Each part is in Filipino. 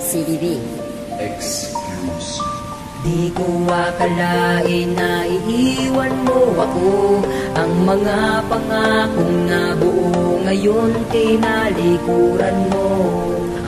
CDB. Excuse. Di ko akalain na iiwan mo ako. Ang mga pangakong nabuo ngayon tinalikuran mo.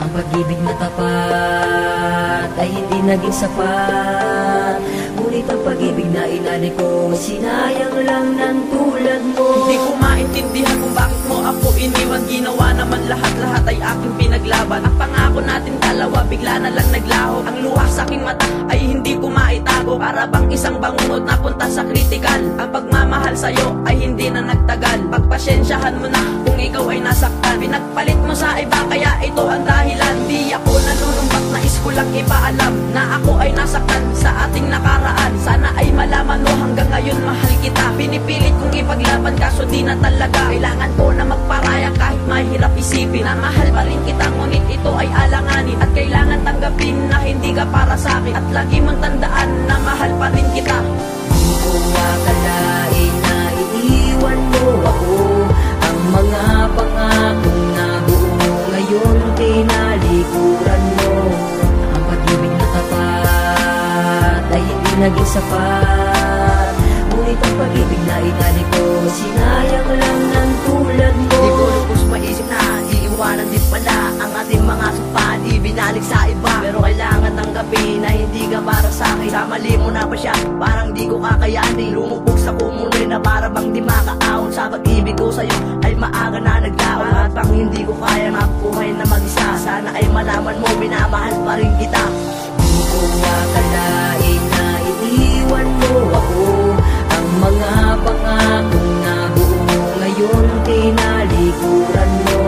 Ang pag-ibig na tapat ay hindi naging sapat. Ngunit ang pag-ibig na inalik ko, sinayang lang ng tulad mo. Hindi ko maintindihan kung bakit mo ako iniwan. Ginawa naman lahat-lahat ay aking pinaglaban. Ang pangako natin dalawa bigla na lang naglaho. Ang luha sa aking mata ay hindi ko maitago. Para bang isang bangungot na punta sa kritikal. Ang pagmamahal sa'yo ay hindi na nagtagal. Pagpasensyahan mo na kung ikaw ay nasaktan. Pinagpalit mo sa iba kaya ito ang dahilan. Di ako nanunumbat, nais ko lang ipaalam na ako ay nasaktan sa ating nakaraan. Sana ay malaman mo hanggang ngayon mahal kita. Pinipilit kong ipaglaban kaso di na talaga. Kailangan ko na magparaya kahit mahirap isipin na mahal pa rin kita, ngunit ito ay alanganin. At kailangan tanggapin na hindi ka para sa akin. At lagi mong tandaan na mahal pa rin kita. Di ko akalain na iiwan mo ako. Ang mga pangakong nabuo ngayon tinalikuran mo. Ang pag-ibig na tapat ay hindi naging sapat. Ngunit ang pag-ibig na inalik ko, sinayang lang ng tulad mo. Di ko lubos maisip na iiwanan din pala ang ating mga sumpa, di binalik sa iba. Pero kailangan tanggapin na hindi ka para sa akin. Sa mali mo na pa siya, parang di ko kakayanin. Lumubog sa kumuloy na para bang di makaahon. Sa pag-ibig ko sa'yo ay maaga na naglaon. At pang hindi ko kaya mabuhay na mag-isa, sana ay malaman mo minamahal pa rin kita. Di ko akalain na iiwan mo ako. Ang mga pangakong nabuo ngayon tinalikuran mo.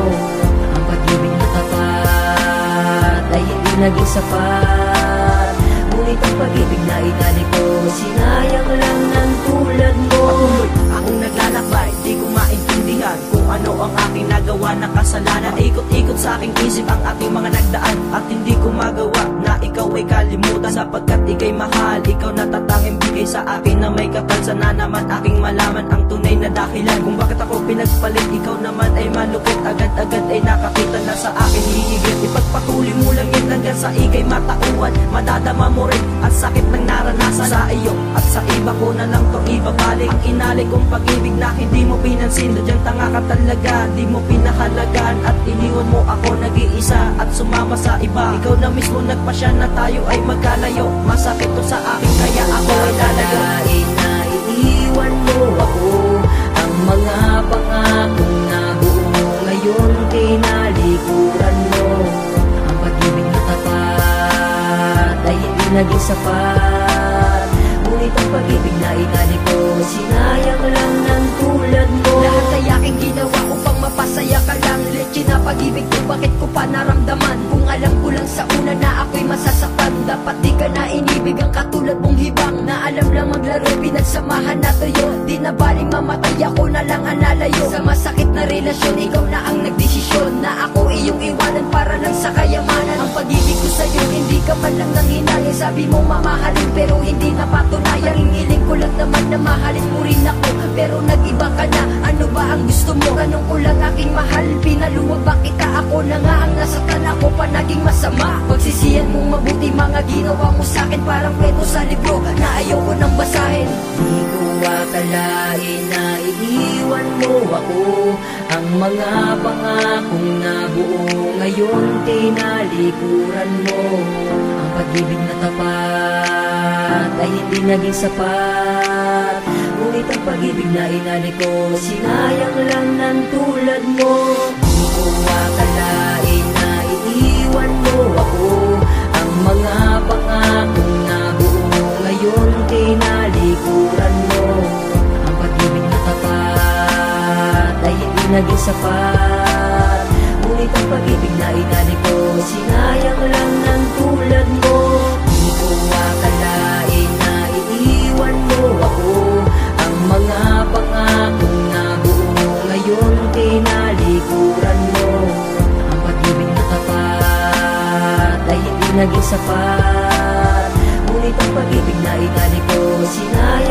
Ang pag-ibig na tapat ay hindi naging sapat. Ngunit ang pag-ibig na inalik ko, sinayang lang ng tulad mo. Patuloy akong naglalakbay, di ko maintindihan kung ano ang aking nagawa na kasalanan. Ikot-ikot sa aking isip ang ating mga nagdaan, at hindi ko magawa na ikaw ay kalimutan. Sapagkat ika'y mahal, ikaw na tatanging bigay sa akin na may kapal. Sana naman aking malaman ang tunay na dahilan kung bakit ako pinagpalit. Ikaw naman ay malupit, agad-agad ay nakakita na sa akin hihigit. Ipagpatuloy mo lang yan hanggang sa ika'y matauhan. Madadama mo rin at sakit ng naranasan sa iyo at sa iba ko na lang to ibabalik. Ang inalik kong pag-ibig na hindi mo pinansin, sadyang tanga ka talaga, di mo pinahalagan. At iniwan mo ako nag-iisa at sumama sa iba. Ikaw na mismo nagpasya na tayo ay magkalayo. Masakit to sa akin kaya ako ay lalayo. Akalain na iiwan mo ako. Ang mga pangakong nabuo ngayon tinalikuran mo. Ang pag-ibig na tapat ay hindi naging sapat. Ngunit ang pag-ibig na inalik ko, sinayang lang ng tulad mo. Lahat ay aking ginawa upang mapasaya ka lang. Legit na pag-ibig ko, bakit ko pa naramdaman? Kung alam ko lang sa una na ako'y masasaktan. Dapat di ka na inibig ang katulad mong hibang. Na alam lang maglaro, pinagsamahan na tayo. Di na baling mamatay, ako na lang ang lalayo. Sa masakit na relasyon, ikaw na ang nagdesisyon na ako iyong iwanan para lang sa kayamanan. Ang pag-ibig ko sa'yo, hindi ka man lang nanghinayang. Sabi mo mamahalin pero hindi na patunayan. Hingiling ko lang naman na mahalin mo rin ako, pero nag-iba ka na. Ano ba ang gusto mo? Tanong ko lang aking mahal, pinaluwag ba kita? Ako na nga ang nasaktan, ako pa naging masama. Pagsisiyan mong mabuti mga ginawa mo sa'kin, parang kwento sa libro na ayoko nang basahin. Di ko akalain na iiwan mo ako. Ang mga pangakong nabuo ngayon tinalikuran mo. Ang pag-ibig na tapat ay hindi naging sapat. Ngunit ang pag-ibig na inalik ko, sinayang lang ng tulad mo. Di ko akalain na iiwan mo ako. Ang mga pangakong nabuo ngayon tinalikuran mo. Ang pag-ibig na tapat ay hindi naging sapat. Ngunit ang pag-ibig na inalik ko, sinayang lang ng tulad mo. Di ko akalain na iiwan mo ako. Ang mga pangakong nabuo ngayon tinalikuran mo. Ang pag-ibig na tapat ay hindi naging sapat. Ngunit ang pag-ibig na inalik ko, sinayang